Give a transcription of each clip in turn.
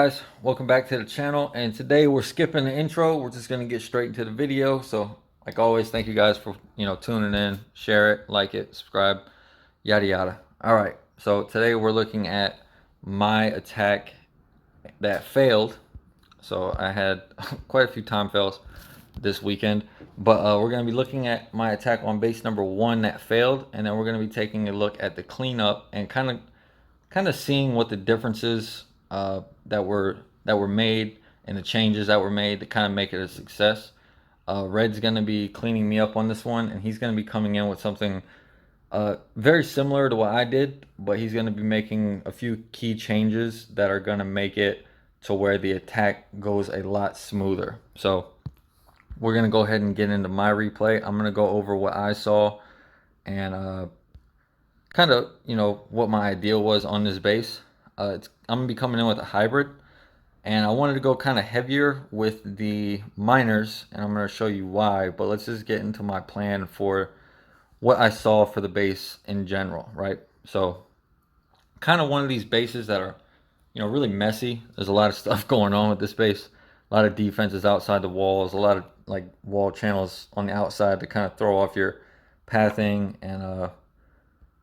guys, welcome back to the channel, and today we're skipping the intro. We're just gonna get straight into the video. So like always, thank you guys for tuning in. Share it, like it, subscribe, yada yada. All right, so today we're looking at my attack that failed. So I had quite a few time fails this weekend, but we're going to be looking at my attack on base number 1 that failed, and then we're going to be taking a look at the cleanup and kind of seeing what the differences that were made and the changes that were made to kind of make it a success. Red's going to be cleaning me up on this one, and he's going to be coming in with something very similar to what I did, but he's going to be making a few key changes that are going to make it to where the attack goes a lot smoother. So we're going to go ahead and get into my replay. I'm going to go over what I saw and kind of, what my idea was on this base. I'm going to be coming in with a hybrid, and I wanted to go kind of heavier with the miners, and I'm going to show you why. But let's just get into my plan for what I saw for the base in general, right? So kind of one of these bases that are, really messy. There's a lot of stuff going on with this base. A lot of defenses outside the walls, a lot of like wall channels on the outside to kind of throw off your pathing, and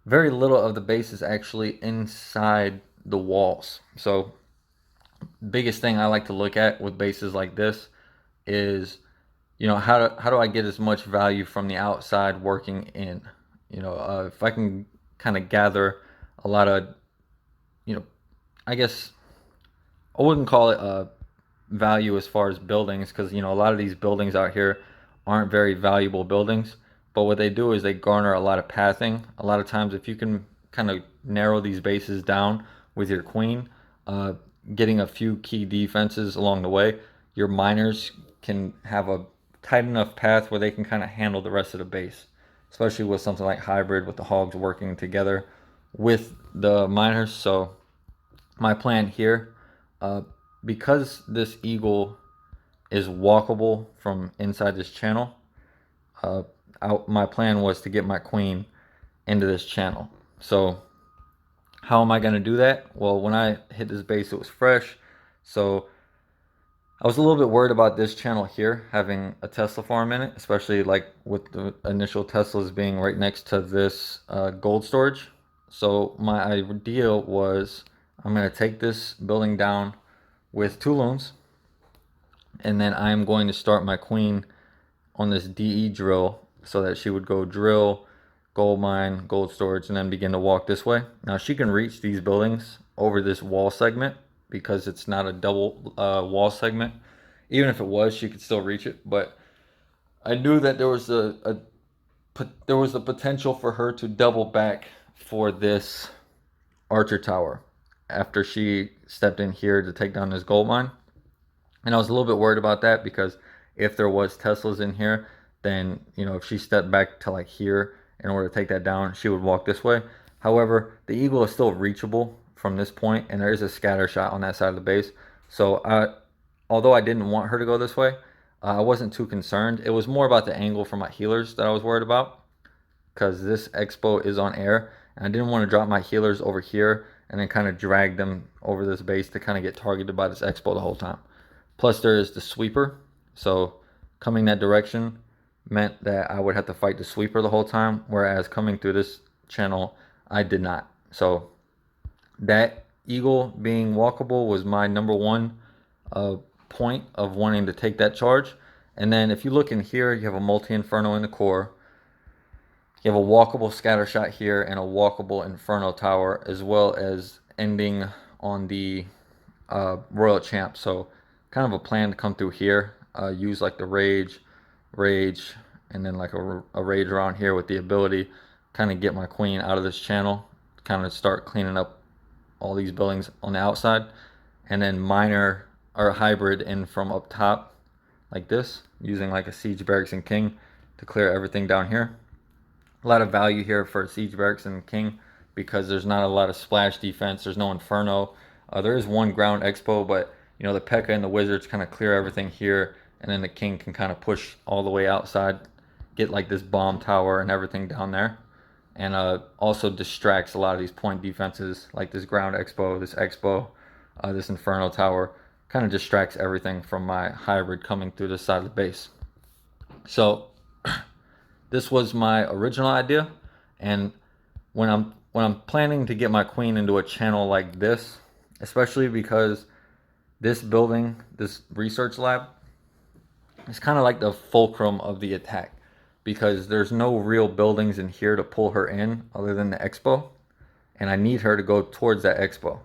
very little of the base is actually inside the walls. So biggest thing I like to look at with bases like this is, how do I get as much value from the outside working in? If I can kind of gather a lot of, you know, I guess I wouldn't call it value as far as buildings, because a lot of these buildings out here aren't very valuable buildings. But what they do is they garner a lot of pathing. A lot of times, if you can kind of narrow these bases down with your queen, getting a few key defenses along the way, your miners can have a tight enough path where they can kind of handle the rest of the base, especially with something like hybrid with the hogs working together with the miners. So my plan here, because this eagle is walkable from inside this channel, my plan was to get my queen into this channel. So how am I going to do that? Well, when I hit this base, it was fresh. So I was a little bit worried about this channel here having a Tesla farm in it, especially like with the initial Teslas being right next to this gold storage. So my idea was I'm going to take this building down with 2 loons, and then I'm going to start my queen on this DE drill so that she would go drill, gold mine, gold storage, and then begin to walk this way. Now she can reach these buildings over this wall segment because it's not a double wall segment. Even if it was, she could still reach it. But I knew that there was a potential for her to double back for this archer tower after she stepped in here to take down this gold mine. And I was a little bit worried about that because if there was Teslas in here, then, if she stepped back to like here in order to take that down, she would walk this way. However, the eagle is still reachable from this point, and there is a scatter shot on that side of the base. So although I didn't want her to go this way, I wasn't too concerned. It was more about the angle for my healers that I was worried about, because this expo is on air, and I didn't want to drop my healers over here and then kind of drag them over this base to kind of get targeted by this expo the whole time. Plus there is the sweeper, so coming that direction meant that I would have to fight the sweeper the whole time, whereas coming through this channel, I did not. So that eagle being walkable was my number one point of wanting to take that charge. And then if you look in here, you have a multi-inferno in the core. You have a walkable scatter shot here and a walkable inferno tower, as well as ending on the royal champ. So kind of a plan to come through here, use like the rage, and then like a rage around here with the ability kind of get my queen out of this channel, kind of start cleaning up all these buildings on the outside, and then miner or hybrid in from up top like this, using like a siege barracks and king to clear everything down here. A lot of value here for siege barracks and king because there's not a lot of splash defense. There's no inferno. There is one ground expo, but the P.E.K.K.A and the wizards kind of clear everything here, and then the king can kind of push all the way outside, get like this bomb tower and everything down there, and also distracts a lot of these point defenses like this ground expo, this expo, this Inferno tower kind of distracts everything from my hybrid coming through the side of the base. So this was my original idea, and when I'm planning to get my queen into a channel like this, especially because this building, this research lab, is kind of like the fulcrum of the attack, because there's no real buildings in here to pull her in other than the expo, and I need her to go towards that expo.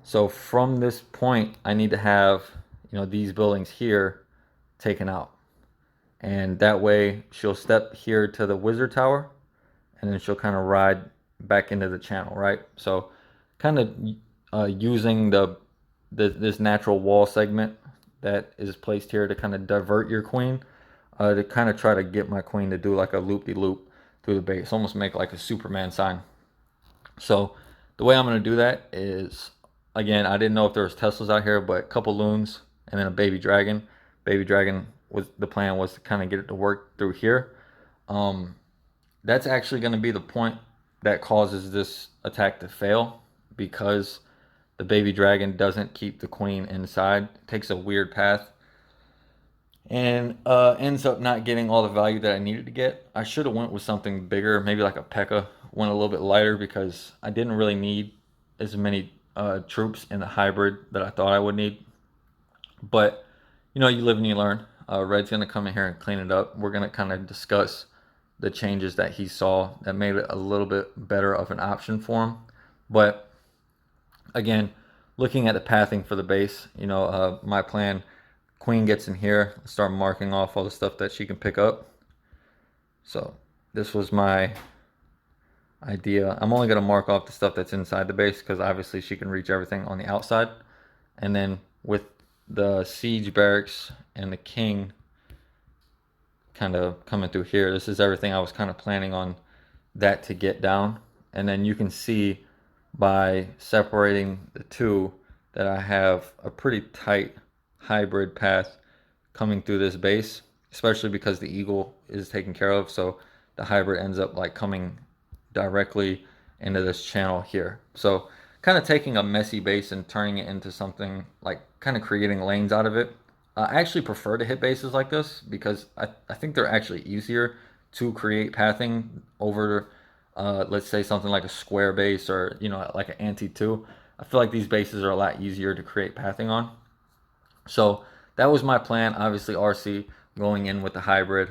So from this point, I need to have, these buildings here taken out. And that way she'll step here to the wizard tower, and then she'll kind of ride back into the channel, right? So kind of using this natural wall segment that is placed here to kind of divert your queen, to kind of try to get my queen to do like a loop-de-loop through the base, almost make like a Superman sign. So the way I'm going to do that is, again, I didn't know if there was Teslas out here, but a couple loons and then a baby dragon. Baby dragon was the plan, was to kind of get it to work through here. That's actually going to be the point that causes this attack to fail, because the baby dragon doesn't keep the queen inside. It takes a weird path and ends up not getting all the value that I needed to get. I should have went with something bigger, maybe like a P.E.K.K.A. Went a little bit lighter, because I didn't really need as many troops in the hybrid that I thought I would need. But you live and you learn. Red's gonna come in here and clean it up. We're gonna kind of discuss the changes that he saw that made it a little bit better of an option for him. But again, looking at the pathing for the base, my plan, queen gets in here, start marking off all the stuff that she can pick up. So this was my idea. I'm only going to mark off the stuff that's inside the base, because obviously she can reach everything on the outside. And then with the siege barracks and the king kind of coming through here, this is everything I was kind of planning on that to get down. And then you can see by separating the two that I have a pretty tight hybrid path coming through this base, especially because the eagle is taken care of. So the hybrid ends up like coming directly into this channel here. So kind of taking a messy base and turning it into something like kind of creating lanes out of it. I actually prefer to hit bases like this, because I think they're actually easier to create pathing over, let's say something like a square base, or like an anti-2. I feel like these bases are a lot easier to create pathing on. So that was my plan. Obviously RC going in with the hybrid,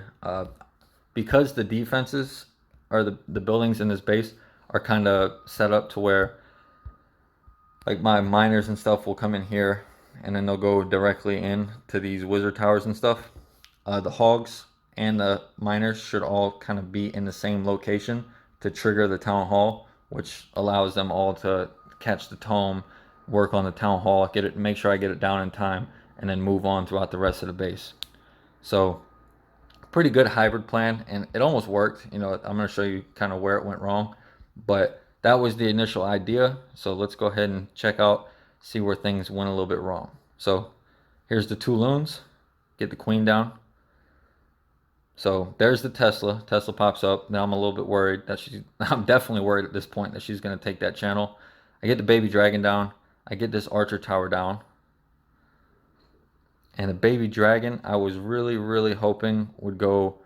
because the defenses, or the buildings in this base, are kind of set up to where like my miners and stuff will come in here, and then they'll go directly in to these wizard towers and stuff. The hogs and the miners should all kind of be in the same location to trigger the town hall, which allows them all to catch the tome, work on the town hall, make sure I get it down in time, and then move on throughout the rest of the base. So pretty good hybrid plan, and it almost worked. I'm going to show you kind of where it went wrong, but that was the initial idea. So let's go ahead and check out, see where things went a little bit wrong. So here's the two loons, get the queen down. So there's the Tesla. Tesla pops up. Now I'm a little bit worried that I'm definitely worried at this point that she's going to take that channel. I get the baby dragon down. I get this archer tower down. And the baby dragon, I was really, really hoping would go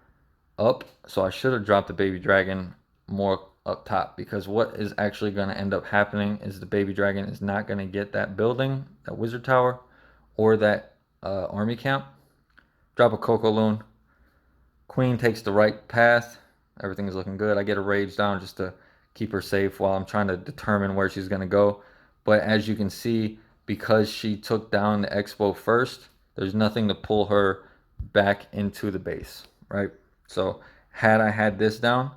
up. So I should have dropped the baby dragon more up top, because what is actually going to end up happening is the baby dragon is not going to get that building, that wizard tower, or that army camp. Drop a Coco Loon. Queen takes the right path. Everything is looking good. I get a rage down just to keep her safe while I'm trying to determine where she's going to go. But as you can see, because she took down the expo first, there's nothing to pull her back into the base, right? So had I had this down,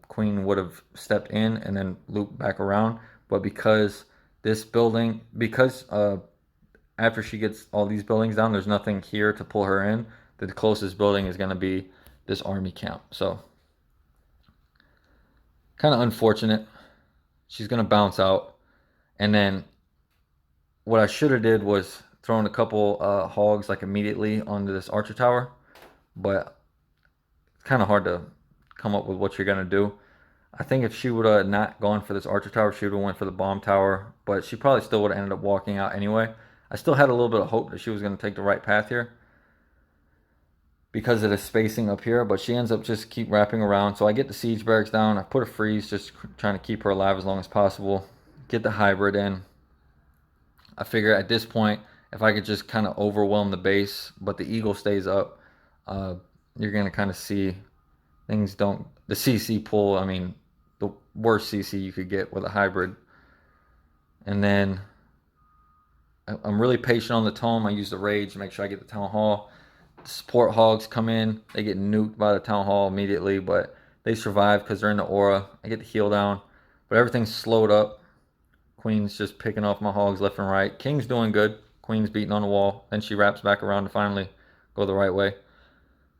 queen would have stepped in and then looped back around. But because this building, after she gets all these buildings down, there's nothing here to pull her in. The closest building is going to be this army camp. So kind of unfortunate. She's going to bounce out. And then what I should have did was thrown a couple hogs like immediately onto this archer tower. But it's kind of hard to come up with what you're going to do. I think if she would have not gone for this Archer Tower, she would have went for the Bomb Tower, but she probably still would have ended up walking out anyway. I still had a little bit of hope that she was going to take the right path here because of the spacing up here, but she ends up just keep wrapping around. So I get the Siege Barracks down. I put a freeze, just trying to keep her alive as long as possible. Get the Hybrid in. I figure at this point, if I could just kind of overwhelm the base, but the Eagle stays up, you're going to kind of see things don't... The CC pull, I mean, the worst CC you could get with a Hybrid. And then I'm really patient on the Tome. I use the Rage to make sure I get the Town Hall. The support Hogs come in. They get nuked by the Town Hall immediately, but they survive because they're in the aura. I get the heal down, but everything's slowed up. Queen's just picking off my Hogs left and right. King's doing good. Queen's beating on the wall. Then she wraps back around to finally go the right way.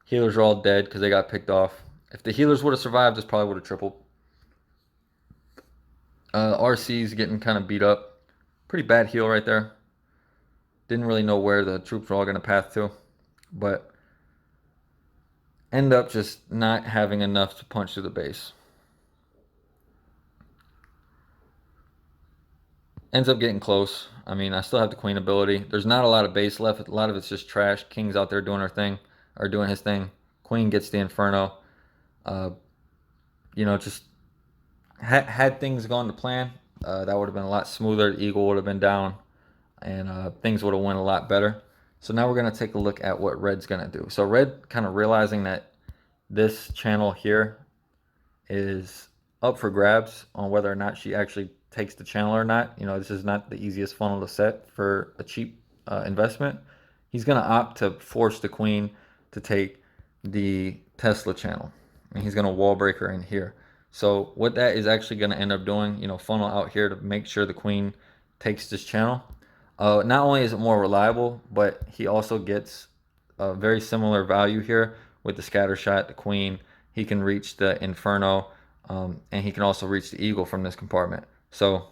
Healers are all dead because they got picked off. If the healers would have survived, this probably would have tripled. RC's getting kind of beat up. Pretty bad heal right there. Didn't really know where the troops were all going to path to, but end up just not having enough to punch through the base. Ends up getting close. I mean, I still have the Queen ability. There's not a lot of base left. A lot of it's just trash. King's out there doing her thing, or doing his thing. Queen gets the Inferno. You know, just had things gone to plan, that would have been a lot smoother. The Eagle would have been down, and things would have went a lot better. So now we're going to take a look at what Red's going to do. So Red kind of realizing that this channel here is up for grabs on whether or not she actually takes the channel or not. You know, this is not the easiest funnel to set for a cheap investment. He's going to opt to force the Queen to take the Tesla channel, and he's going to wall break her in here. So what that is actually going to end up doing, you know, funnel out here to make sure the Queen takes this channel. Not only is it more reliable, but he also gets a very similar value here with the scatter shot, the Queen. He can reach the Inferno, and he can also reach the Eagle from this compartment. So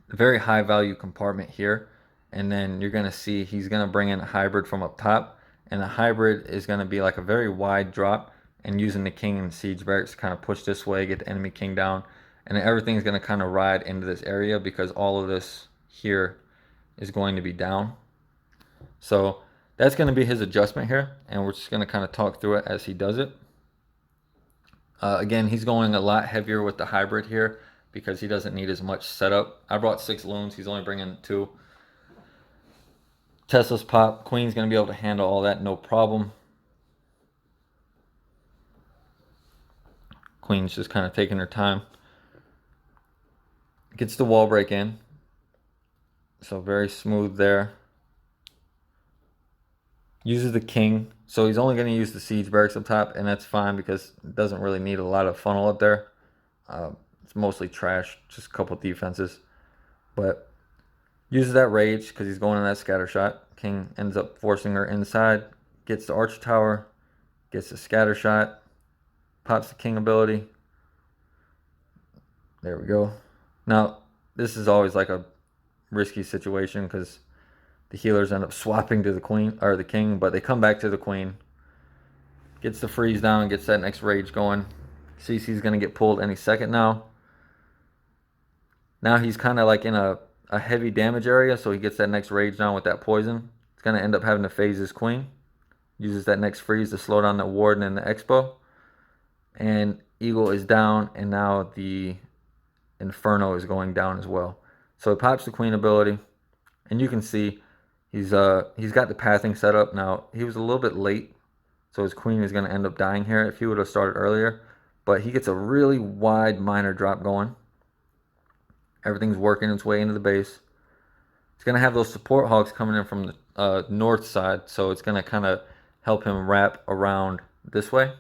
very high value compartment here. And then you're going to see he's going to bring in a Hybrid from up top, and the Hybrid is going to be like a very wide drop, and using the King and Siege Barracks to kind of push this way, get the enemy King down, and everything's going to kind of ride into this area because all of this here is going to be down. So that's going to be his adjustment here, and we're just going to kind of talk through it as he does it. Again, he's going a lot heavier with the Hybrid here because he doesn't need as much setup. I brought 6 loons. He's only bringing 2. Tesla's pop. Queen's going to be able to handle all that, no problem. Queen's just kind of taking her time. Gets the wall break in. So very smooth there. Uses the King. So he's only going to use the Siege Barracks up top, and that's fine because it doesn't really need a lot of funnel up there. It's mostly trash, just a couple defenses. But uses that Rage because he's going in that scatter shot. King ends up forcing her inside. Gets the Archer Tower. Gets the scatter shot. Pops the King ability. There we go. Now, this is always like a risky situation because the healers end up swapping to the Queen or the King, but they come back to the Queen. Gets the freeze down, gets that next Rage going. CC's going to get pulled any second now. Now he's kind of like in a heavy damage area, so he gets that next Rage down with that poison. He's going to end up having to phase his Queen. Uses that next freeze to slow down the Warden and the Expo. And Eagle is down, and now the Inferno is going down as well. So he pops the Queen ability, and you can see he's got the pathing set up. Now, he was a little bit late, so his Queen is going to end up dying here if he would have started earlier. But he gets a really wide minor drop going. Everything's working its way into the base. It's going to have those support Hogs coming in from the north side, so it's going to kind of help him wrap around this way.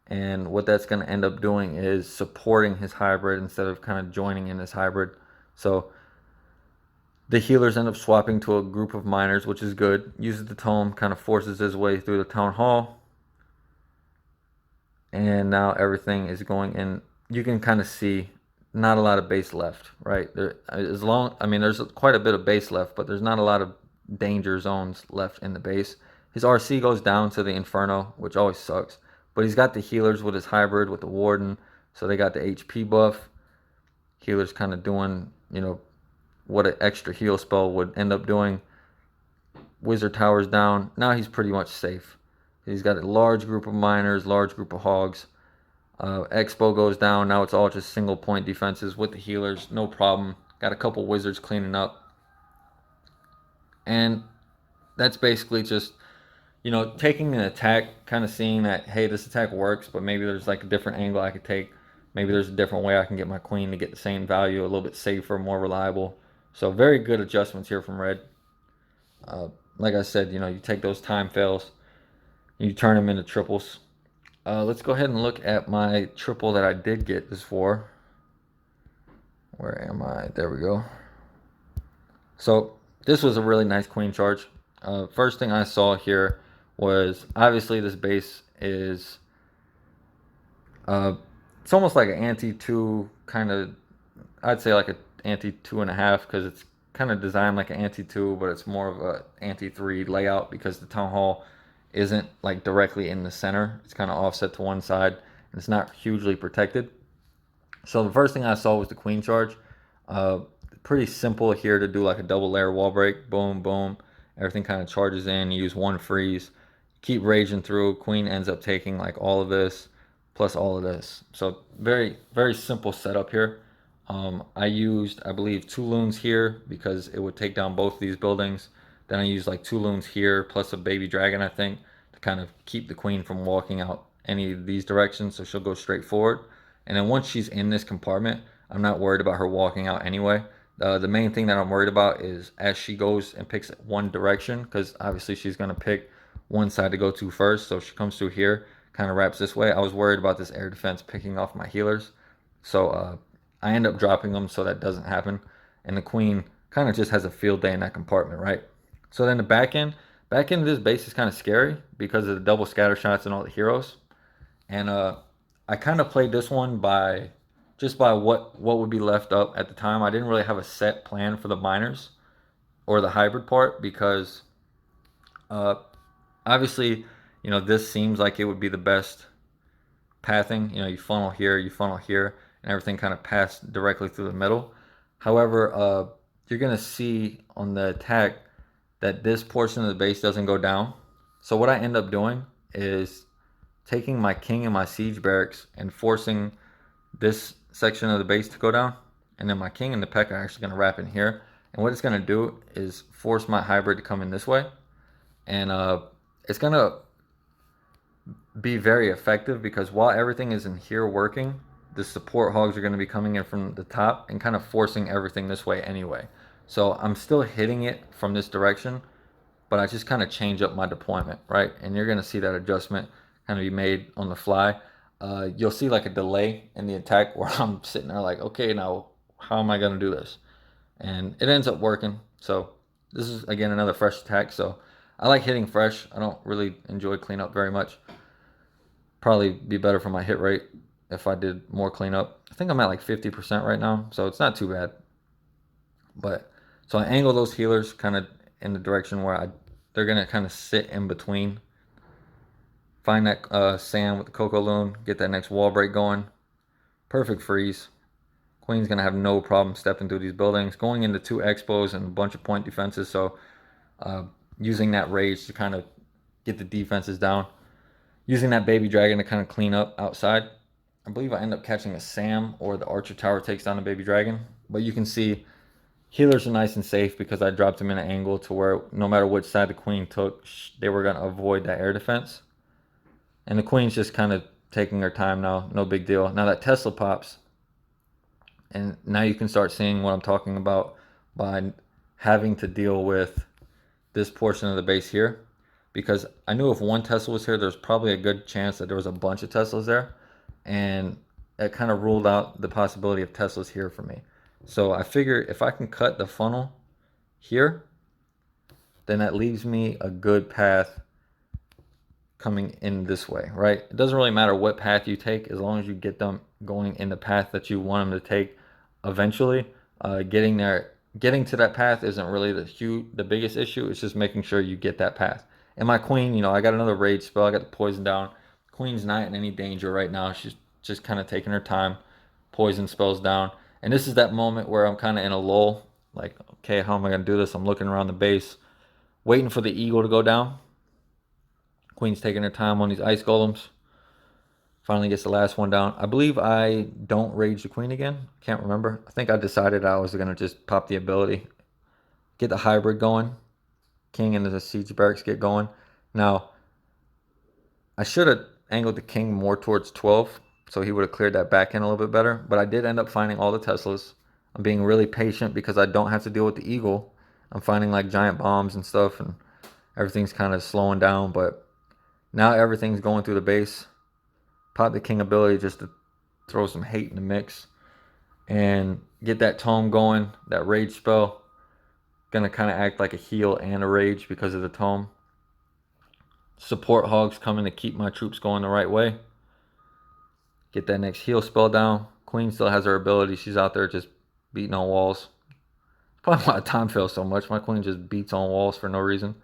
And what that's going to end up doing is supporting his Hybrid instead of kind of joining in his Hybrid. So the healers end up swapping to a group of miners, which is good. Uses the Tome, kind of forces his way through the Town Hall. And now everything is going in. You can kind of see not a lot of base left, right? There's quite a bit of base left, but there's not a lot of danger zones left in the base. His RC goes down to the Inferno, which always sucks. But he's got the healers with his Hybrid, with the Warden, So they got the HP buff. Healer's kind of doing, you know, what an extra heal spell would end up doing. Wizard Tower's down. Now he's pretty much safe. He's got a large group of miners, large group of hogs. Expo goes down. Now it's all just single point defenses with the healers. No problem. Got a couple wizards cleaning up. And that's basically just, you know, taking an attack, kind of seeing that, hey, this attack works, but maybe there's like a different angle I could take. Maybe there's a different way I can get my queen to get the same value, a little bit safer, more reliable. So very good adjustments here from Red. Like I said, you know, you take those time fails, you turn them into triples. Let's go ahead and look at my triple that I did get this for. Where am I? There we go. So this was a really nice queen charge. First thing I saw here was obviously this base is it's almost like an anti-2 kind of, I'd say like an anti-2.5 because it's kind of designed like an anti-2, but it's more of a anti-3 layout because the town hall isn't like directly in the center. It's kind of offset to one side and it's not hugely protected. So the first thing I saw was the queen charge. Pretty simple here to do like a double layer wall break. Boom, boom. Everything kind of charges in. You use one freeze. Keep raging through. Queen ends up taking like all of this plus all of this. So very, very simple setup here. I used, I believe, 2 loons here because it would take down both of these buildings. Then I used like 2 loons here plus a baby dragon, I think, to kind of keep the queen from walking out any of these directions. So she'll go straight forward. And then once she's in this compartment, I'm not worried about her walking out anyway. The main thing that I'm worried about is as she goes and picks one direction, because obviously she's going to pick one side to go to first. So she comes through here, kind of wraps this way. I was worried about this air defense picking off my healers. So I end up dropping them so that doesn't happen. And the queen kind of just has a field day in that compartment, right? So then the back end of this base is kind of scary because of the double scatter shots and all the heroes. And I kind of played this one by just by what would be left up at the time. I didn't really have a set plan for the miners or the hybrid part because obviously, you know, this seems like it would be the best pathing. You know, you funnel here, and everything kind of passed directly through the middle. However, you're going to see on the attack that this portion of the base doesn't go down. So what I end up doing is taking my king and my siege barracks and forcing this section of the base to go down. And then my king and the P.E.K.K.A. are actually going to wrap in here. And what it's going to do is force my hybrid to come in this way. And it's going to be very effective because while everything is in here working, the support hogs are going to be coming in from the top and kind of forcing everything this way anyway. So I'm still hitting it from this direction, but I just kind of change up my deployment, right? And you're going to see that adjustment kind of be made on the fly. You'll see like a delay in the attack where I'm sitting there like, okay, now how am I going to do this? And it ends up working. So this is, again, another fresh attack. So I like hitting fresh. I don't really enjoy cleanup very much. Probably be better for my hit rate if I did more cleanup. I think I'm at like 50% right now, so it's not too bad. But so I angle those healers kind of in the direction where they're gonna kind of sit in between. Find that Sam with the Coco Loon, get that next wall break going. Perfect freeze. Queen's gonna have no problem stepping through these buildings, going into 2 expos and a bunch of point defenses. So using that rage to kind of get the defenses down. Using that baby dragon to kind of clean up outside. I believe I end up catching a Sam or the archer tower takes down the baby dragon. But you can see healers are nice and safe because I dropped them in an angle to where no matter which side the queen took, they were going to avoid that air defense. And the queen's just kind of taking her time now. No big deal. Now that Tesla pops. And now you can start seeing what I'm talking about by having to deal with this portion of the base here. Because I knew if one Tesla was here, there's probably a good chance that there was a bunch of Teslas there. And it kind of ruled out the possibility of Teslas here for me. So I figure if I can cut the funnel here, then that leaves me a good path coming in this way, right? It doesn't really matter what path you take as long as you get them going in the path that you want them to take eventually. Getting to that path isn't really the biggest issue. It's just making sure you get that path. And my queen, you know, I got another rage spell. I got the poison down. Queen's not in any danger right now. She's just kind of taking her time. Poison spells down. And this is that moment where I'm kind of in a lull. Like, okay, how am I going to do this? I'm looking around the base, waiting for the eagle to go down. Queen's taking her time on these ice golems. Finally gets the last one down. I believe I don't rage the queen again. Can't remember. I think I decided I was going to just pop the ability. Get the hybrid going. King and the siege barracks get going. Now, I should have angled the king more towards 12, so he would have cleared that back end a little bit better. But I did end up finding all the Teslas. I'm being really patient because I don't have to deal with the eagle. I'm finding like giant bombs and stuff, and everything's kind of slowing down. But now everything's going through the base. Pop the king ability just to throw some hate in the mix and get that tome going, that rage spell. Gonna kind of act like a heal and a rage because of the tome. Support hogs coming to keep my troops going the right way. Get that next heal spell down. Queen still has her ability. She's out there just beating on walls. Probably why time fails so much. My queen just beats on walls for no reason.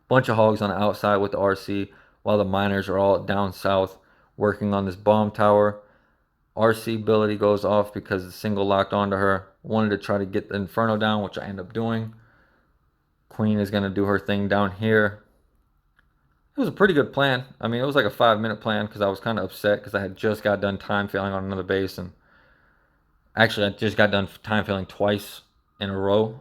Bunch of hogs on the outside with the RC while the miners are all down south working on this bomb tower. RC ability goes off because the single locked onto her. Wanted to try to get the Inferno down, which I end up doing. Queen is going to do her thing down here. It was a pretty good plan. I mean, it was like a 5-minute plan because I was kind of upset because I had just got done time failing on another base. And actually, I just got done time failing twice in a row.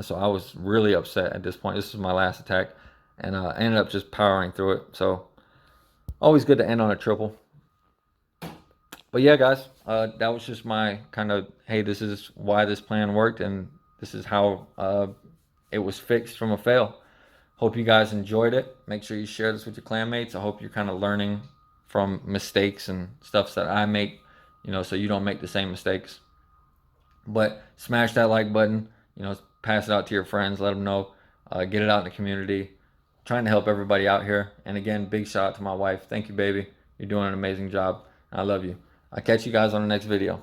So I was really upset at this point. This was my last attack. And I ended up just powering through it. So always good to end on a triple. But yeah, guys, that was just my kind of, hey, this is why this plan worked. And this is how it was fixed from a fail. Hope you guys enjoyed it. Make sure you share this with your clanmates. I hope you're kind of learning from mistakes and stuff that I make, so you don't make the same mistakes. But smash that like button, pass it out to your friends, let them know, get it out in the community. Trying to help everybody out here. And again, big shout out to my wife. Thank you, baby. You're doing an amazing job. I love you. I'll catch you guys on the next video.